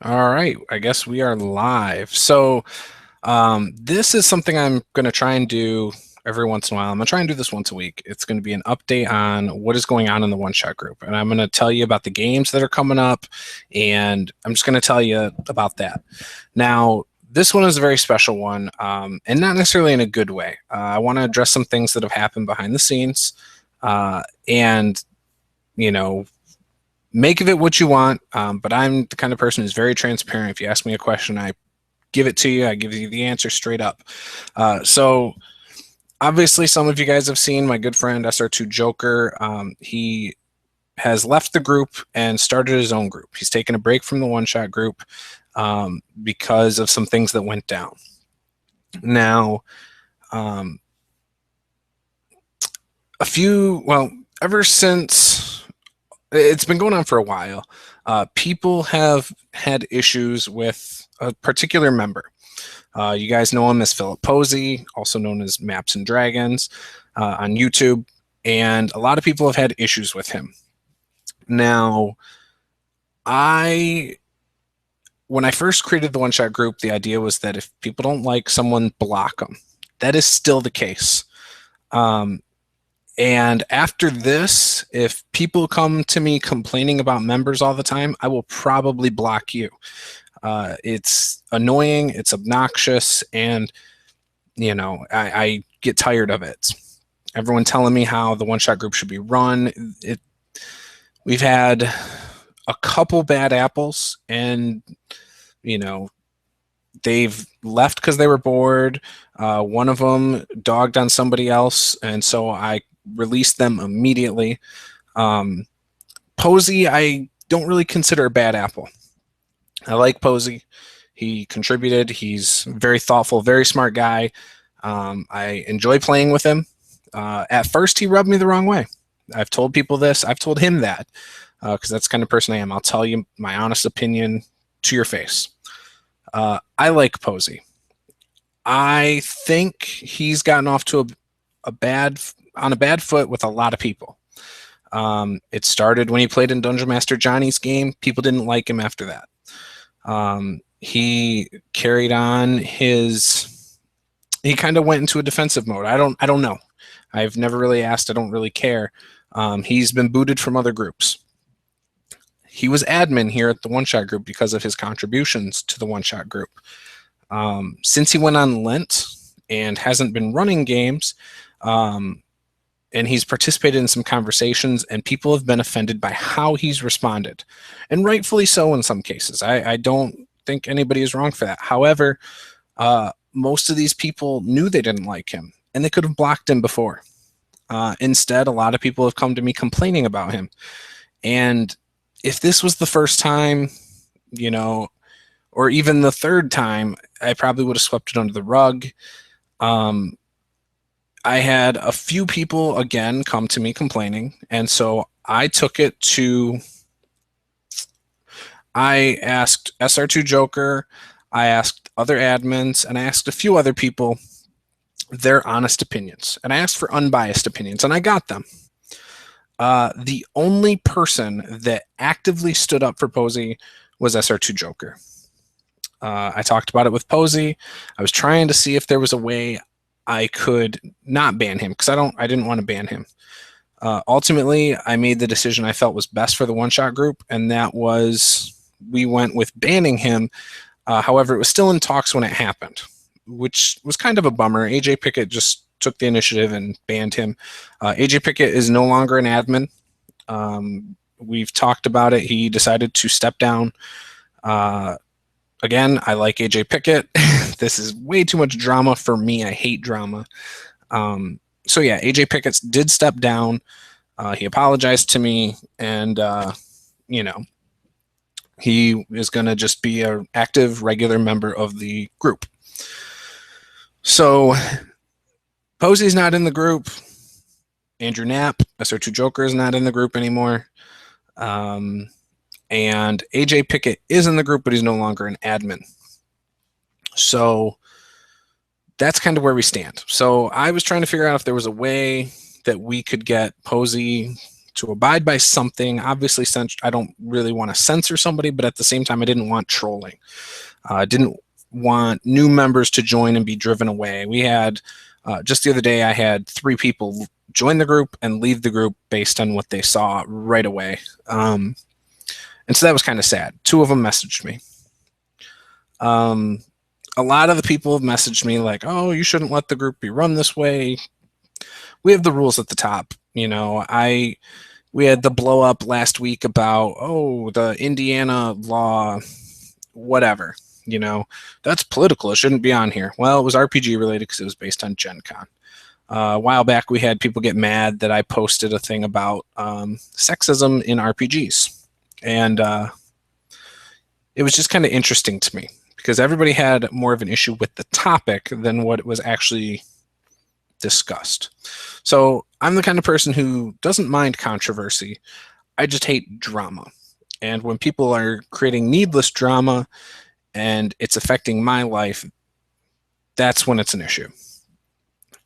All right, I guess we are live. This is something I'm going to try and do every once in a while. I'm going to try and do this once a week. It's going to be an update on what is going on in the one shot group. And I'm going to tell you about the games that are coming up. And I'm just going to tell you about that. Now, this one is a very special one, and not necessarily in a good way. I want to address some things that have happened behind the scenes. And, you know, make of it what you want. But I'm the kind of person who's very transparent. If you ask me a question, I give it to you. I give you the answer straight up. So obviously, some of you guys have seen my good friend SR2 Joker. He has left the group and started his own group. He's taken a break from the one shot group because of some things that went down. Now, ever since it's been going on for a while, people have had issues with a particular member. You guys know him as Philip Posey, also known as Maps and Dragons on YouTube, and a lot of people have had issues with him. Now, when I first created the one shot group, the idea was that if people don't like someone, block them. That is still the case. And after this, if people come to me complaining about members all the time, I will probably block you. It's annoying, it's obnoxious, and I get tired of it. Everyone telling me how the one shot group should be run. We've had a couple bad apples, and they've left because they were bored. One of them dogged on somebody else, and so I released them immediately. Posey, I don't really consider a bad apple. I like Posey. He contributed. He's very thoughtful, very smart guy. I enjoy playing with him. At first, he rubbed me the wrong way. I've told people this. I've told him that because that's the kind of person I am. I'll tell you my honest opinion to your face. I like Posey. I think he's gotten off to a bad foot with a lot of people. It started when he played in Dungeon Master Johnny's game. People didn't like him after that. He carried on he kind of went into a defensive mode. I don't know. I've never really asked. I don't really care. He's been booted from other groups. He was admin here at the one shot group because of his contributions to the one shot group. Since he went on Lent and hasn't been running games, and he's participated in some conversations, and people have been offended by how he's responded, and rightfully so in some cases. I don't think anybody is wrong for that. However, most of these people knew they didn't like him, and they could have blocked him before. Instead, a lot of people have come to me complaining about him. And if this was the first time, or even the third time, I probably would have swept it under the rug. I had a few people, again, come to me complaining, and so I took it to... I asked SR2 Joker, I asked other admins, and I asked a few other people their honest opinions. And I asked for unbiased opinions, and I got them. The only person that actively stood up for Posey was SR2 Joker. I talked about it with Posey. I was trying to see if there was a way I could not ban him, because I didn't want to ban him. Ultimately, I made the decision I felt was best for the one-shot group, and that was we went with banning him. However, it was still in talks when it happened, which was kind of a bummer. AJ Pickett just took the initiative and banned him. AJ Pickett is no longer an admin. We've talked about it. He decided to step down. Again, I like AJ Pickett. This is way too much drama for me. I hate drama. So yeah, AJ Pickett did step down. He apologized to me, and he is going to just be an active, regular member of the group. So Posey's not in the group. Andrew Knapp, SR2 Joker, is not in the group anymore. And AJ Pickett is in the group, but he's no longer an admin. So that's kind of where we stand. So I was trying to figure out if there was a way that we could get Posey to abide by something. Obviously, I don't really want to censor somebody, but at the same time, I didn't want trolling. I didn't want new members to join and be driven away. We had, just the other day, I had 3 people join the group and leave the group based on what they saw right away. And so that was kind of sad. 2 of them messaged me. A lot of the people have messaged me like, oh, you shouldn't let the group be run this way. We have the rules at the top. You know, we had the blow up last week about, oh, the Indiana law, whatever. You know, that's political. It shouldn't be on here. Well, it was RPG related because it was based on Gen Con. A while back, we had people get mad that I posted a thing about sexism in RPGs. And it was just kind of interesting to me because everybody had more of an issue with the topic than what was actually discussed. So I'm the kind of person who doesn't mind controversy. I just hate drama. And when people are creating needless drama and it's affecting my life, that's when it's an issue.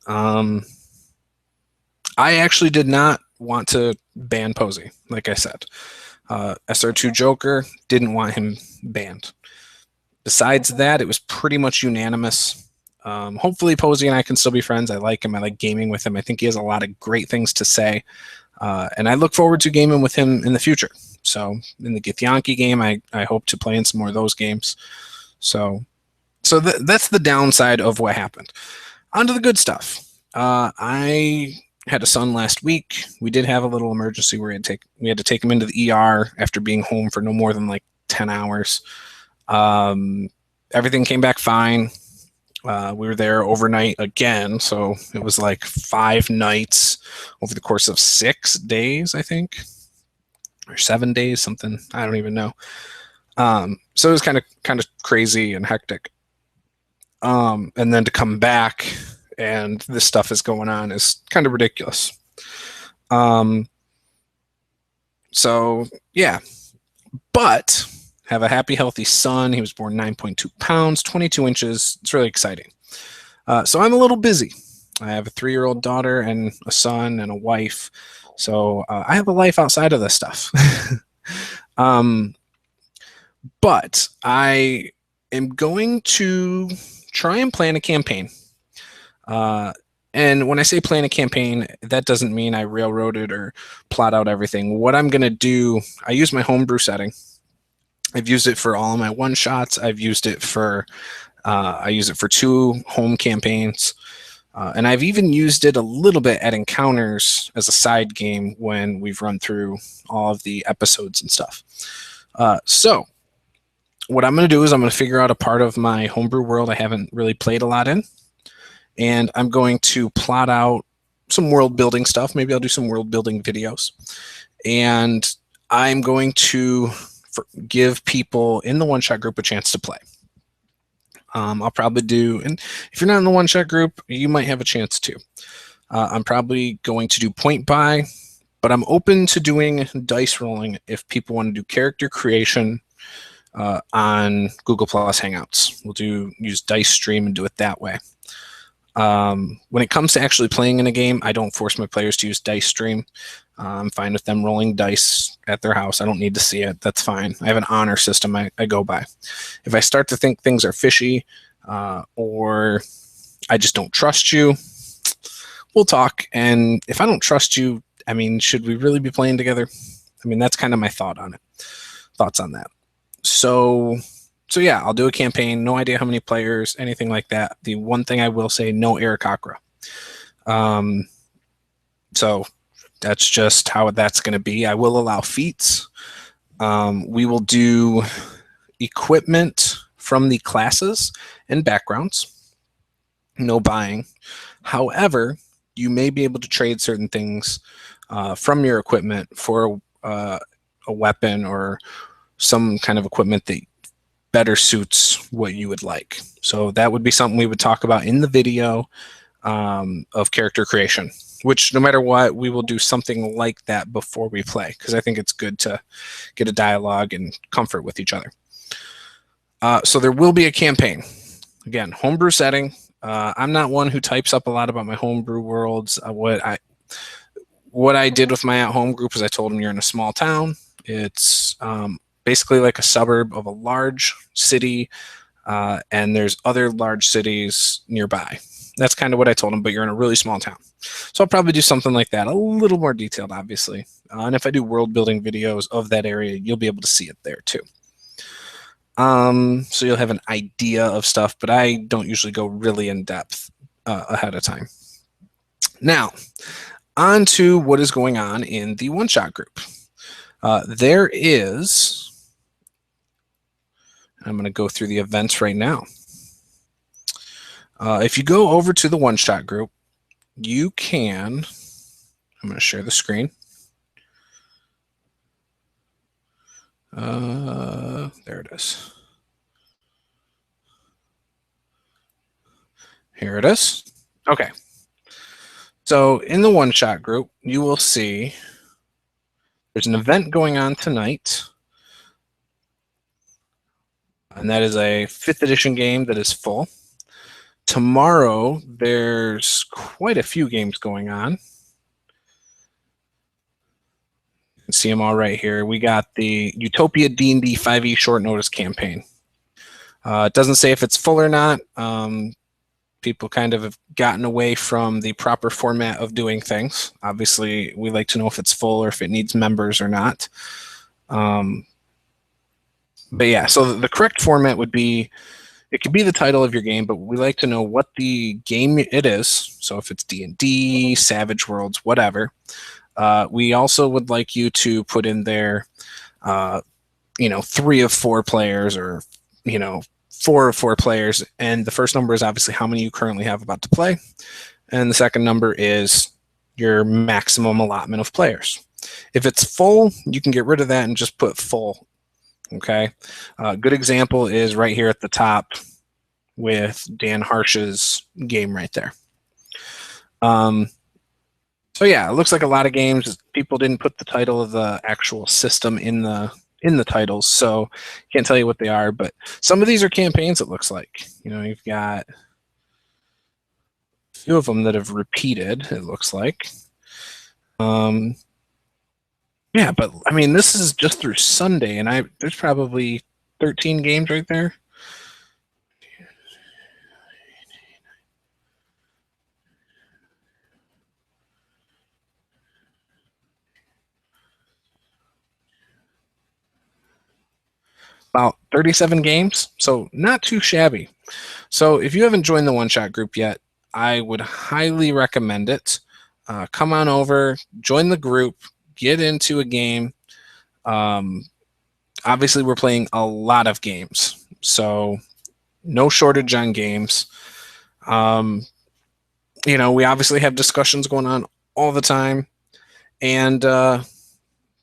I actually did not want to ban Posey, like I said. SR2 Joker, didn't want him banned. Besides that, it was pretty much unanimous. Hopefully Posey and I can still be friends. I like him. I like gaming with him. I think he has a lot of great things to say. And I look forward to gaming with him in the future. So in the Githyanki game, I hope to play in some more of those games. So that's the downside of what happened. On to the good stuff. I had a son last week. We did have a little emergency where we had to take him into the ER after being home for no more than like 10 hours. Everything came back fine. We were there overnight again, so it was like 5 nights over the course of 6 days, I think, or 7 days, something. I don't even know. So it was kind of crazy and hectic. And then to come back and this stuff is going on is kind of ridiculous. So yeah, but have a happy, healthy son. He was born 9.2 pounds, 22 inches. It's really exciting. So I'm a little busy. I have a 3-year-old daughter and a son and a wife. So I have a life outside of this stuff. But I am going to try and plan a campaign. And when I say plan a campaign, that doesn't mean I railroaded or plot out everything. What I'm going to do, I use my homebrew setting. I've used it for all of my one-shots. I've used it for, I use it for 2 home campaigns. And I've even used it a little bit at encounters as a side game when we've run through all of the episodes and stuff. So what I'm going to do is I'm going to figure out a part of my homebrew world I haven't really played a lot in. And I'm going to plot out some world building stuff. Maybe I'll do some world building videos. And I'm going to give people in the one-shot group a chance to play. I'll probably do, and if you're not in the one-shot group, you might have a chance to. I'm probably going to do point buy, but I'm open to doing dice rolling if people want to do character creation on Google Plus Hangouts. We'll use Dice Stream and do it that way. When it comes to actually playing in a game, I don't force my players to use Dice Stream. I'm fine with them rolling dice at their house. I don't need to see it. That's fine. I have an honor system I go by. If I start to think things are fishy or I just don't trust you, we'll talk. And if I don't trust you, I mean, should we really be playing together? I mean, that's kind of my thoughts on that. So yeah, I'll do a campaign. No idea how many players, anything like that. The one thing I will say, no Eric Akra. So that's just how that's going to be. I will allow feats. We will do equipment from the classes and backgrounds. No buying. However, you may be able to trade certain things from your equipment for a weapon or some kind of equipment that better suits what you would like. So that would be something we would talk about in the video of character creation, which no matter what, we will do something like that before we play, because I think it's good to get a dialogue and comfort with each other. So there will be a campaign. Again, homebrew setting. I'm not one who types up a lot about my homebrew worlds. What what I did with my at-home group is I told them you're in a small town. It's basically like a suburb of a large city, and there's other large cities nearby. That's kind of what I told them, but you're in a really small town. So I'll probably do something like that, a little more detailed, obviously. And if I do world building videos of that area, you'll be able to see it there too. So you'll have an idea of stuff, but I don't usually go really in depth ahead of time. Now, on to what is going on in the one-shot group. There is, I'm going to go through the events right now. If you go over to the one-shot group, you can, I'm going to share the screen. There it is. Here it is. Okay. So in the one-shot group, you will see there's an event going on tonight, and that is a 5th edition game that is full. Tomorrow, there's quite a few games going on. You can see them all right here. We got the Utopia D&D 5e short notice campaign. It doesn't say if it's full or not. People kind of have gotten away from the proper format of doing things. Obviously, we like to know if it's full or if it needs members or not. But yeah, so the correct format would be, it could be the title of your game, but we like to know what the game it is. So if it's D&D, Savage Worlds, whatever. We also would like you to put in there, 3 of 4 players, or 4 of 4 players, and the first number is obviously how many you currently have about to play, and the second number is your maximum allotment of players. If it's full, you can get rid of that and just put full. Okay, a good example is right here at the top with Dan Harsh's game right there. So yeah, it looks like a lot of games, people didn't put the title of the actual system in the titles, so can't tell you what they are, but some of these are campaigns, it looks like. You've got a few of them that have repeated, it looks like. Yeah, but I mean, this is just through Sunday, and there's probably 13 games right there. About 37 games, so not too shabby. So if you haven't joined the one-shot group yet, I would highly recommend it. Come on over, join the group, get into a game. Obviously, we're playing a lot of games, so no shortage on games. We obviously have discussions going on all the time, and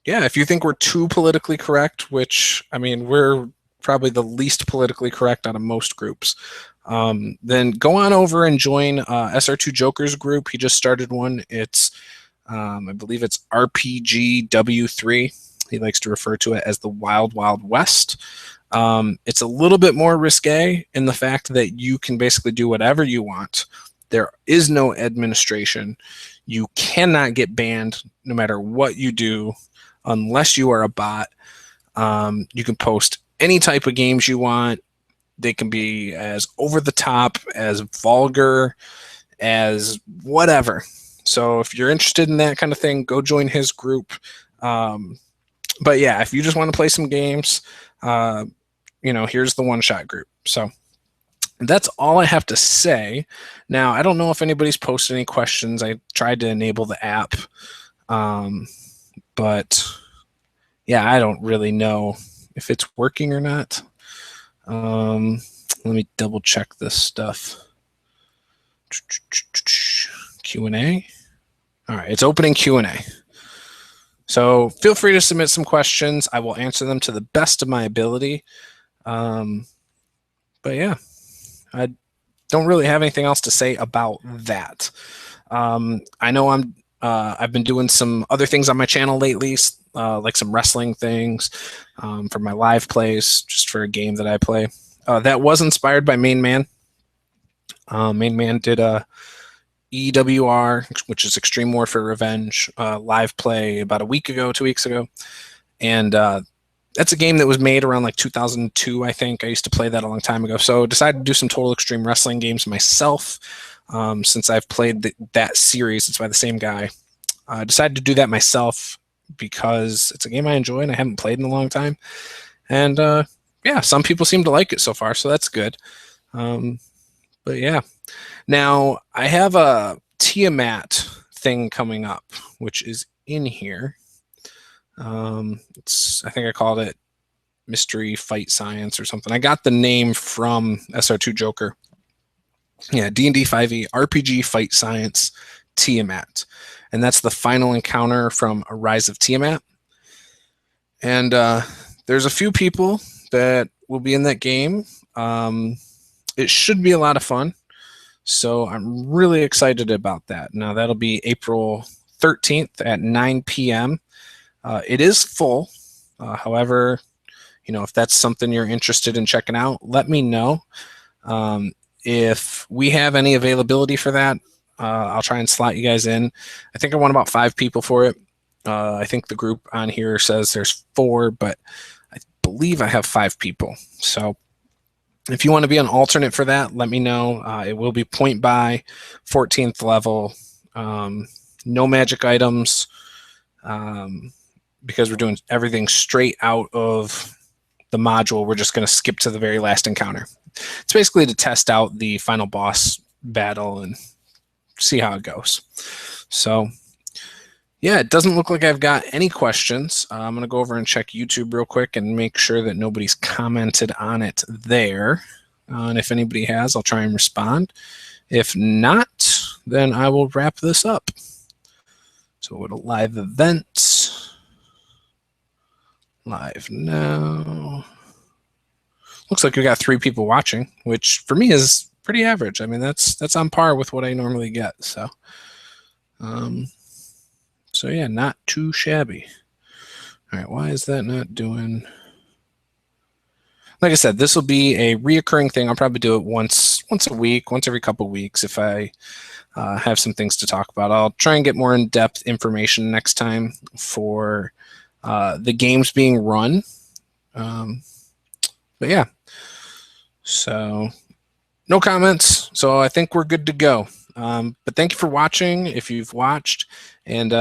yeah, if you think we're too politically correct, which, I mean, we're probably the least politically correct out of most groups, then go on over and join SR2 Joker's group. He just started one. It's, I believe it's RPGW3. He likes to refer to it as the Wild Wild West. It's a little bit more risque in the fact that you can basically do whatever you want. There is no administration. You cannot get banned no matter what you do, unless you are a bot. You can post any type of games you want. They can be as over the top, as vulgar, as whatever. So if you're interested in that kind of thing, go join his group. But yeah, if you just want to play some games, here's the one-shot group. So that's all I have to say. Now, I don't know if anybody's posted any questions. I tried to enable the app. But yeah, I don't really know if it's working or not. Let me double check this stuff. Q&A. All right, it's opening Q&A. So feel free to submit some questions. I will answer them to the best of my ability. But yeah, I don't really have anything else to say about that. I know I've been doing some other things on my channel lately, like some wrestling things for my live plays, just for a game that I play. That was inspired by Main Man. Main Man did a EWR, which is Extreme Warfare Revenge, live play about a week ago, 2 weeks ago. And that's a game that was made around like 2002, I think. I used to play that a long time ago. So decided to do some Total Extreme Wrestling games myself. Since I've played that series, it's by the same guy. I decided to do that myself because it's a game I enjoy and I haven't played in a long time. And yeah, some people seem to like it so far, so that's good. But yeah. Now, I have a Tiamat thing coming up, which is in here. I think I called it Mystery Fight Science or something. I got the name from SR2 Joker. Yeah, D&D 5e RPG Fight Science Tiamat. And that's the final encounter from A Rise of Tiamat. And there's a few people that will be in that game. It should be a lot of fun. So I'm really excited about that. Now, that'll be April 13th at 9 p.m. It is full. However, if that's something you're interested in checking out, let me know. If we have any availability for that, I'll try and slot you guys in. I think I want about 5 people for it. I think the group on here says there's 4, but I believe I have 5 people. So if you want to be an alternate for that, let me know. It will be point buy, 14th level, no magic items, because we're doing everything straight out of the module. We're just going to skip to the very last encounter. It's basically to test out the final boss battle and see how it goes. So yeah, it doesn't look like I've got any questions. I'm going to go over and check YouTube real quick and make sure that nobody's commented on it there. And if anybody has, I'll try and respond. If not, then I will wrap this up. So go to live events. Live now. Looks like we got 3 people watching, which for me is pretty average. I mean, that's on par with what I normally get. So, so yeah, not too shabby. All right, why is that not doing? Like I said, this will be a reoccurring thing. I'll probably do it once a week, once every couple of weeks if I have some things to talk about. I'll try and get more in-depth information next time for the games being run. But yeah, so no comments. So I think we're good to go. But thank you for watching if you've watched, and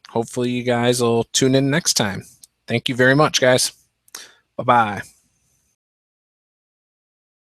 hopefully you guys will tune in next time. Thank you very much, guys. Bye-bye.